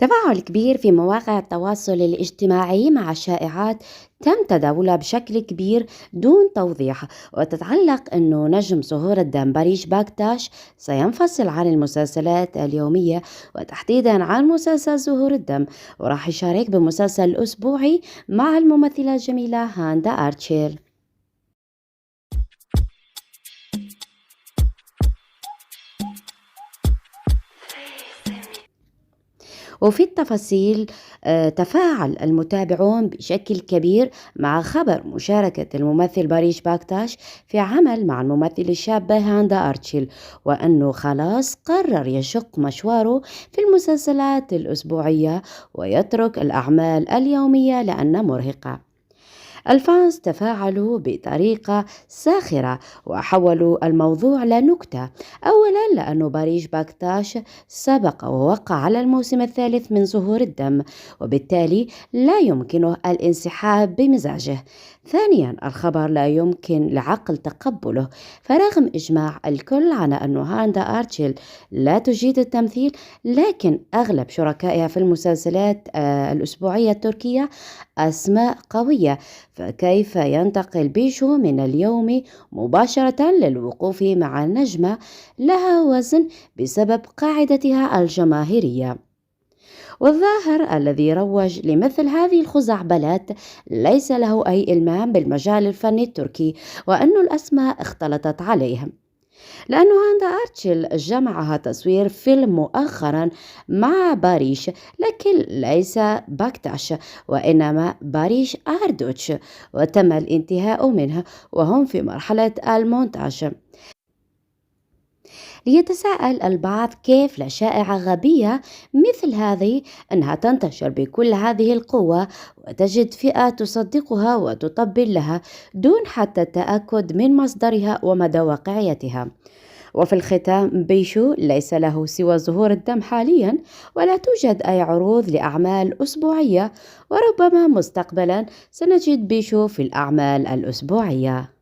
تفاعل كبير في مواقع التواصل الاجتماعي مع شائعات تم تداولها بشكل كبير دون توضيح، وتتعلق أنه نجم زهور الدم باريش باكتاش سينفصل عن المسلسلات اليومية، وتحديدا عن مسلسل زهور الدم، وراح يشارك بمسلسل أسبوعي مع الممثلة الجميلة هاندا أرتشير. وفي التفاصيل تفاعل المتابعون بشكل كبير مع خبر مشاركة الممثل باريش باكتاش في عمل مع الممثلة الشابة هاندا أرتشيل، وأنه خلاص قرر يشق مشواره في المسلسلات الأسبوعية ويترك الأعمال اليومية لأنها مرهقة. الفانز تفاعلوا بطريقة ساخرة وحولوا الموضوع لنكتة، أولا لأن باريش باكتاش سبق ووقع على الموسم الثالث من زهور الدم، وبالتالي لا يمكنه الانسحاب بمزاجه. ثانيا الخبر لا يمكن لعقل تقبله، فرغم إجماع الكل على أن هاندا أرتشيل لا تجيد التمثيل، لكن أغلب شركائها في المسلسلات الأسبوعية التركية أسماء قوية، فكيف ينتقل بيشو من اليوم مباشرة للوقوف مع النجمة لها وزن بسبب قاعدتها الجماهيرية؟ والظاهر الذي روج لمثل هذه الخزعبلات ليس له أي إلمام بالمجال الفني التركي، وأن الأسماء اختلطت عليهم، لأنه هاندا أرتشيل جمعها تصوير فيلم مؤخرا مع باريش، لكن ليس باكتاش وإنما باريش أردوتش، وتم الانتهاء منها وهم في مرحلة المونتاج. ليتساءل البعض كيف لشائعة غبية مثل هذه أنها تنتشر بكل هذه القوة وتجد فئة تصدقها وتطبل لها دون حتى التأكد من مصدرها ومدى واقعيتها. وفي الختام بيشو ليس له سوى ظهور الدم حاليا، ولا توجد أي عروض لأعمال أسبوعية، وربما مستقبلا سنجد بيشو في الأعمال الأسبوعية.